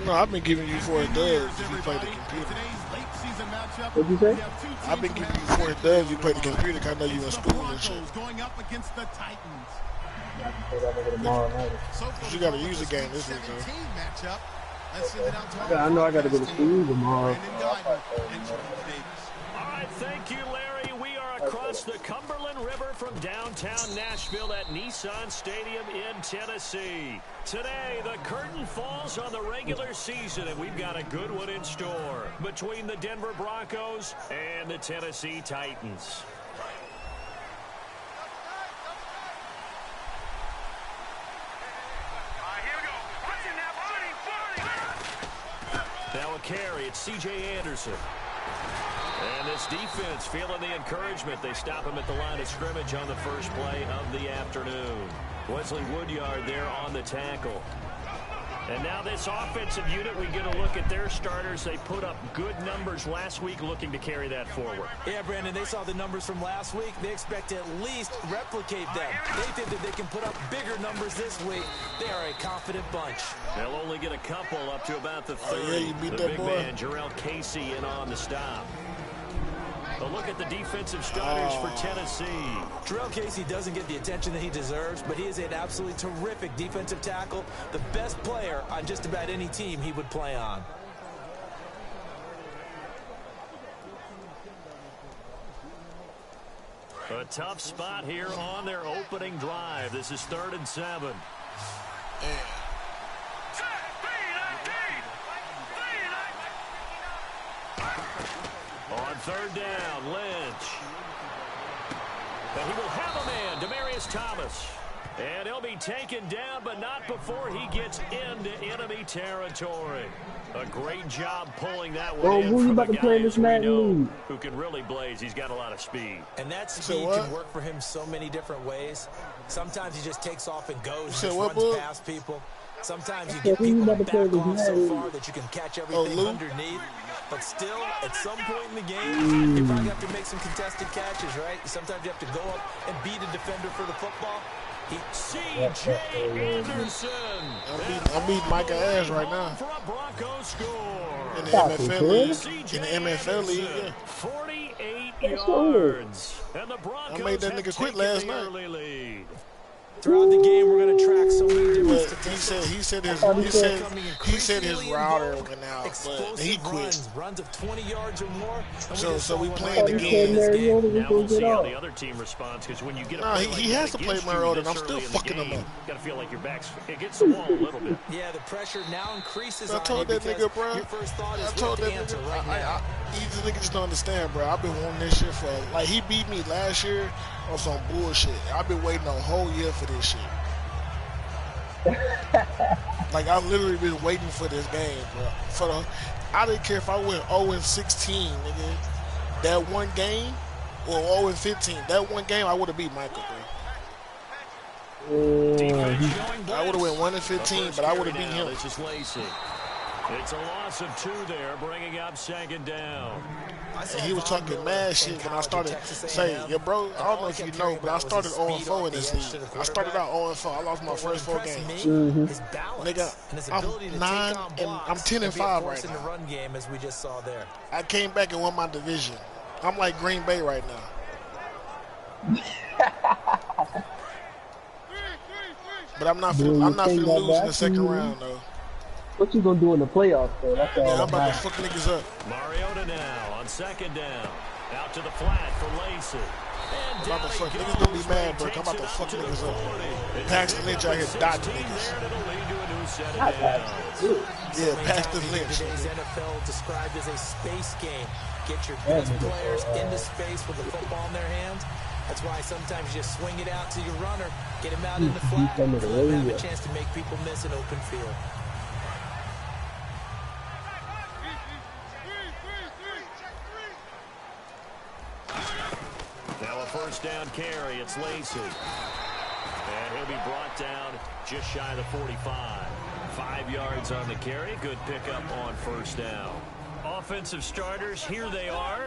No, I've been giving you 4 dubs if you play the computer. What'd you say? I've been giving you 4 dubs if you play the computer because I know you in school and shit. But you got to use the game this week, though. Yeah, I know I got to go to school tomorrow. All right, thank you, Larry. We are across the Cumberland River from downtown Nashville at Nissan Stadium in Tennessee. Today, the curtain falls on the regular season, and we've got a good one in store between the Denver Broncos and the Tennessee Titans. Now a carry, it's C.J. Anderson. And this defense feeling the encouragement. They stop him at the line of scrimmage on the first play of the afternoon. Wesley Woodyard there on the tackle. And now this offensive unit, we get a look at their starters. They put up good numbers last week, looking to carry that forward. Yeah, Brandon, they saw the numbers from last week. They expect to at least replicate them. They think that they can put up bigger numbers this week. They are a confident bunch. They'll only get a couple up to about the 30. Oh, yeah, you beat the that big boy. man, Jarrell Casey, in on the stop. A look at the defensive starters for Tennessee. Jarrell Casey doesn't get the attention that he deserves, but he is an absolutely terrific defensive tackle, the best player on just about any team he would play on. A tough spot here on their opening drive. This is 3rd and 7. On 3rd down, Lynch. And he will have a man, Demaryius Thomas. And he'll be taken down, but not before he gets into enemy territory. A great job pulling that one in from a guy who can really blaze. He's got a lot of speed. And that speed can work for him so many different ways. Sometimes he just takes off and goes, and just runs past people. Sometimes you get people to back off so far that you can catch everything underneath. But still, at some point in the game, you probably have to make some contested catches, right? Sometimes you have to go up and beat a defender for the football. C.J. Anderson. I'm beating Micah ass right now. For a Broncos score. In the MFL league. In the MFL league, yeah. 48 yards. And the Broncos I made that nigga quit last night. early lead. Throughout the game, we're going to track so many different statistics. He said his router went out, but he quit. Runs of 20 yards or more. So we playing the game. Now we'll see how the other team responds, because when you get a he has to play Mariota, and I'm still fucking him up. You got to feel like your back's against the wall a little bit. Yeah, the pressure now increases. I told that nigga, bro. Your first thought is I told that nigga. Right these niggas just don't understand, bro. I've been wanting this shit for like he beat me last year on some bullshit. I've been waiting a whole year for this shit. Like I've literally been waiting for this game, bro. I didn't care if I went 0-16, nigga. That one game, or 0-15. That one game, I would have beat Michael, bro. I would have went 1-15, but I would have beat him. This is Lacey. It's a loss of 2 there, bringing up 2nd down. And he was talking mad shit when I started saying, yeah, bro, I don't know if you know, but I started 0-4 in this league. I started out 0-4. I lost my first 4 games. Nigga, I'm 9 and I'm 10-5 right now. Run game, as we just saw there. I came back and won my division. I'm like Green Bay right now. But I'm not finna lose in the 2nd round though. What you gonna do in the playoffs, though? That's all. I'm about to fuck niggas up. Mariota now on 2nd down. Out to the flat for Lacey. I'm about to fuck niggas gonna be mad, bro. I'm about to fuck niggas up. Paxton Lynch out here dodging niggas. Yeah, Paxton Lynch. Today's NFL described as a space game. Get your best players into space with the football in their hands. That's why sometimes you just swing it out to your runner, get him out in the flat, and have a chance to make people miss an open field. Now a 1st down carry. It's Lacey. And he'll be brought down just shy of the 45. 5 yards on the carry. Good pickup on 1st down. Offensive starters, here they are.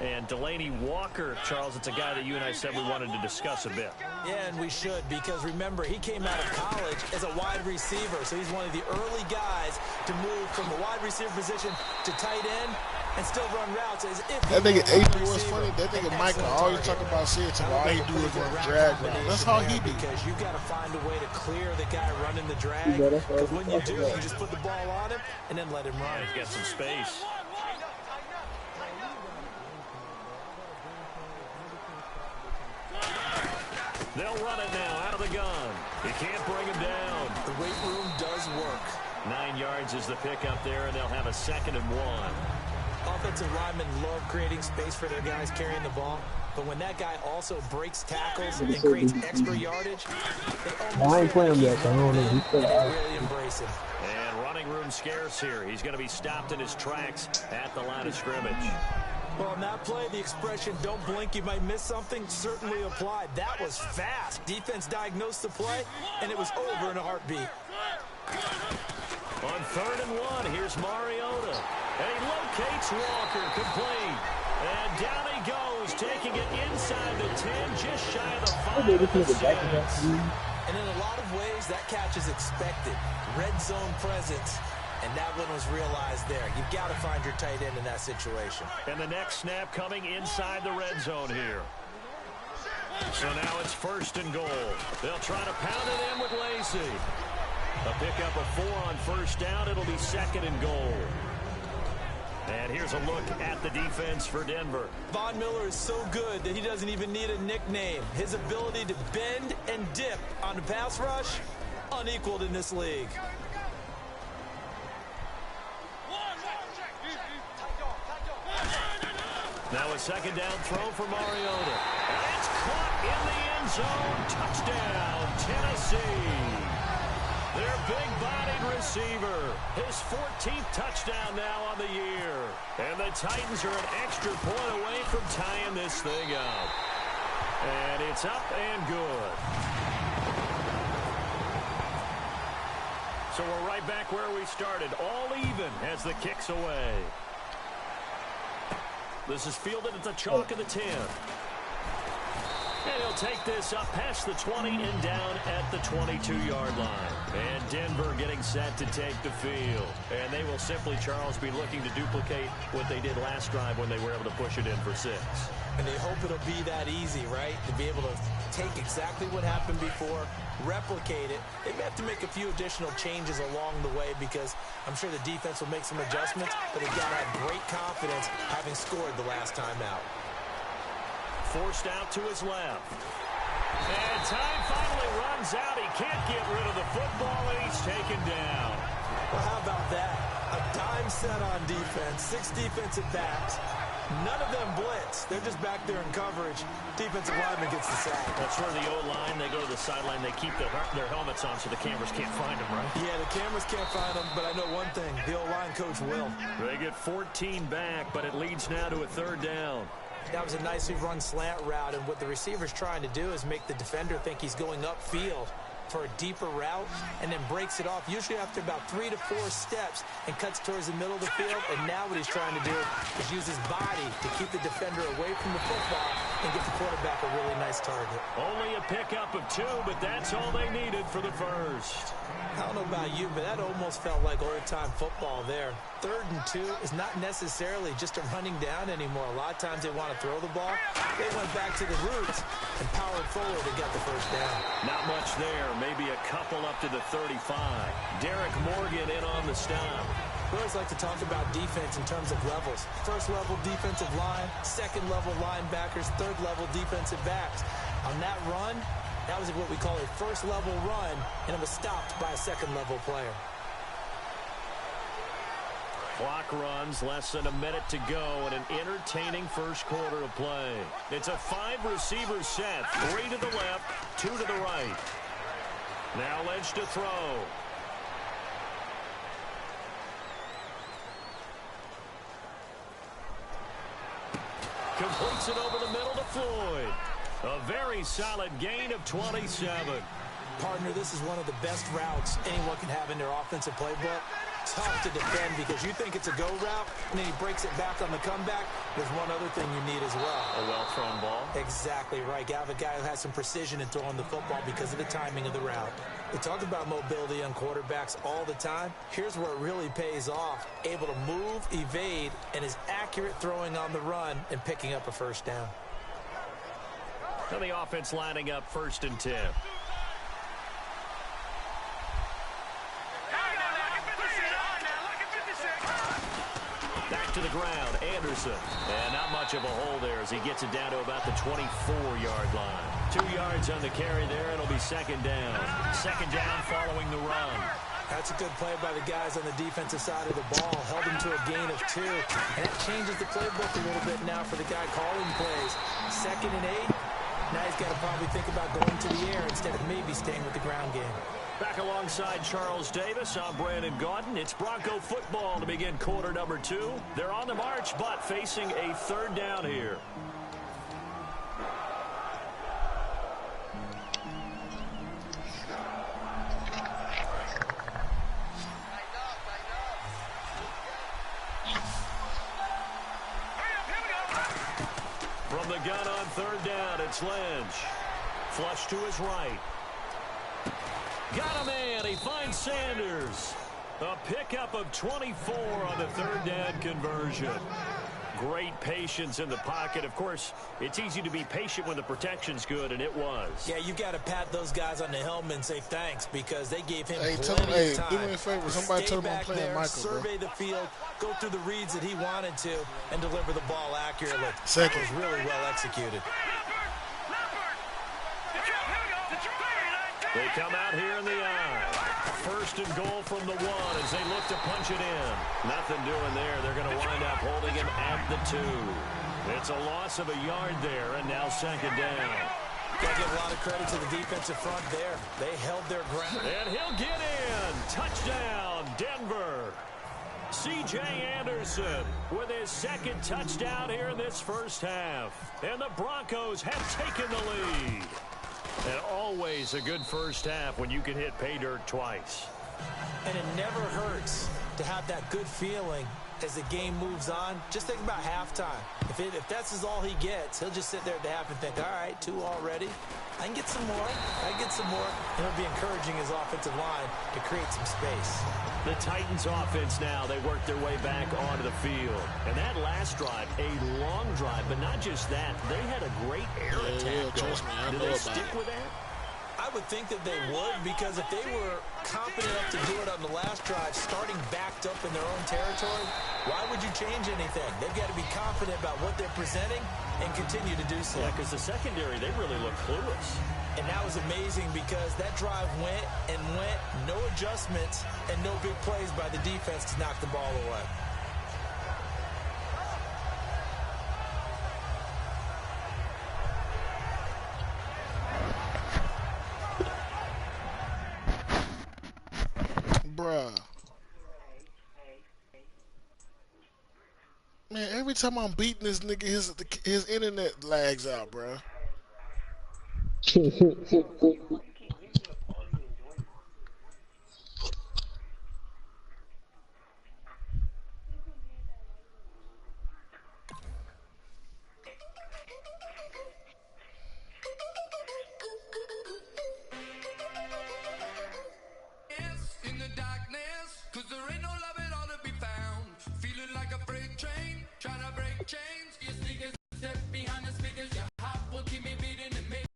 And Delaney Walker, Charles, it's a guy that you and I said we wanted to discuss a bit. Yeah, and we should, because remember, he came out of college as a wide receiver, so he's one of the early guys to move from the wide receiver position to tight end and still run routes as if that nigga AP was funny. That nigga Michael always talking about shit. All he do is run drag route. That's all he do. Because you got to find a way to clear the guy running the drag. Because when you do, you just put the ball on him and then let him run. Yeah, he's got some space. They'll run it now out of the gun. He can't bring him down. The weight room does work. 9 yards is the pickup there, and they'll have a 2nd and 1. Offensive linemen love creating space for their guys carrying the ball, but when that guy also breaks tackles and creates extra yardage, I ain't playing yet, so I don't know. Really embrace it. And running room scarce here. He's going to be stopped in his tracks at the line of scrimmage. Well, on that play, the expression, don't blink, you might miss something, certainly applied. That was fast. Defense diagnosed the play, and it was over in a heartbeat. On 3rd and 1, here's Mariota. And he locates Walker, complete. And down he goes, taking it inside the 10, just shy of the 5. And in a lot of ways, that catch is expected. Red zone presence. And that one was realized there. You've got to find your tight end in that situation. And the next snap coming inside the red zone here. So now it's 1st and goal. They'll try to pound it in with Lacy. A pickup of 4 on 1st down. It'll be 2nd and goal. And here's a look at the defense for Denver. Von Miller is so good that he doesn't even need a nickname. His ability to bend and dip on the pass rush, unequaled in this league. Now a 2nd down throw for Mariota. And it's caught in the end zone. Touchdown, Tennessee. Their big-bodied receiver. His 14th touchdown now on the year. And the Titans are an extra point away from tying this thing up. And it's up and good. So we're right back where we started. All even as the kick's away. This is fielded at the chalk of the 10. And he'll take this up past the 20 and down at the 22-yard line. And Denver getting set to take the field. And they will simply, Charles, be looking to duplicate what they did last drive when they were able to push it in for 6. And they hope it'll be that easy, right? To be able to take exactly what happened before, replicate it. They may have to make a few additional changes along the way because I'm sure the defense will make some adjustments, but they've got to have great confidence having scored the last time out. Forced out to his left. And time finally runs out. He can't get rid of the football, and he's taken down. Well, how about that? A dime set on defense, 6 defensive backs. None of them blitz. They're just back there in coverage. Defensive lineman gets the sack. That's where the O-line, they go to the sideline, they keep their helmets on so the cameras can't find them, right? Yeah, the cameras can't find them, but I know one thing. The O-line coach will. They get 14 back, but it leads now to a 3rd down. That was a nicely run slant route, and what the receiver's trying to do is make the defender think he's going upfield for a deeper route and then breaks it off, usually after about 3 to 4 steps, and cuts towards the middle of the field. And now what he's trying to do is use his body to keep the defender away from the football and get the quarterback a really nice target. Only a pickup of 2, but that's all they needed for the first. I don't know about you, but that almost felt like old-time football there. 3rd and 2 is not necessarily just a running down anymore. A lot of times they want to throw the ball. They went back to the roots and powered forward to get the first down. Not much there. Maybe a couple up to the 35. Derek Morgan in on the stop. We always like to talk about defense in terms of levels. 1st level defensive line, 2nd level linebackers, 3rd level defensive backs. On that run, that was what we call a 1st level run, and it was stopped by a 2nd level player. Clock runs, less than a minute to go, and an entertaining first quarter of play. It's a 5-receiver set, 3 to the left, 2 to the right. Now Lynch to throw. Completes it over the middle to Floyd. A very solid gain of 27. Partner, this is one of the best routes anyone can have in their offensive playbook. tough to defend because you think it's a go route, and then he breaks it back on the comeback. There's one other thing you need as well. A well-thrown ball. Exactly right. You have a guy who has some precision in throwing the football because of the timing of the route. We talk about mobility on quarterbacks all the time. Here's where it really pays off. Able to move, evade, and is accurate throwing on the run and picking up a first down. So the offense lining up 1st and 10. Back to the ground, Anderson. And not much of a hole there as he gets it down to about the 24-yard line. 2 yards on the carry there. It'll be 2nd down. 2nd down following the run. That's a good play by the guys on the defensive side of the ball. Held him to a gain of 2. And that changes the playbook a little bit now for the guy calling plays. 2nd and 8. Now he's got to probably think about going to the air instead of maybe staying with the ground game. Back alongside Charles Davis, I'm Brandon Gaudin. It's Bronco football to begin quarter number 2. They're on the march, but facing a 3rd down here. From the gun on 3rd down, it's Lynch. Flush to his right. Got a man. He finds Sanders. A pickup of 24 on the 3rd down conversion. Great patience in the pocket. Of course, it's easy to be patient when the protection's good, and it was. Yeah, you got to pat those guys on the helmet and say thanks because they gave him plenty of time. Do me a favor. Somebody tell him I'm playing there, Michael, survey the field, go through the reads that he wanted to, and deliver the ball accurately. Second. It was really well executed. They come out here in the eye. 1st and goal from the 1 as they look to punch it in. Nothing doing there. They're going to wind up holding him at the 2. It's a loss of a yard there, and now 2nd down. Got to give a lot of credit to the defensive front there. They held their ground. And he'll get in. Touchdown, Denver. C.J. Anderson with his 2nd touchdown here in this first half. And the Broncos have taken the lead. And always a good first half when you can hit pay dirt twice. And it never hurts to have that good feeling as the game moves on. Just think about halftime. If that's all he gets, he'll just sit there at the half and think, all right, 2 already. I can get some more. I can get some more. And he'll be encouraging his offensive line to create some space. The Titans offense now, they work their way back onto the field. And that last drive, a long drive, but not just that. They had a great air attack going. Do they stick with that? I would think that they would, because if they were confident enough to do it on the last drive, starting backed up in their own territory, why would you change anything? They've got to be confident about what they're presenting and continue to do so. Yeah, because the secondary, they really look clueless. And that was amazing because that drive went and went, no adjustments, and no big plays by the defense to knock the ball away. Bruh. Man, every time I'm beating this nigga, his internet lags out, bruh.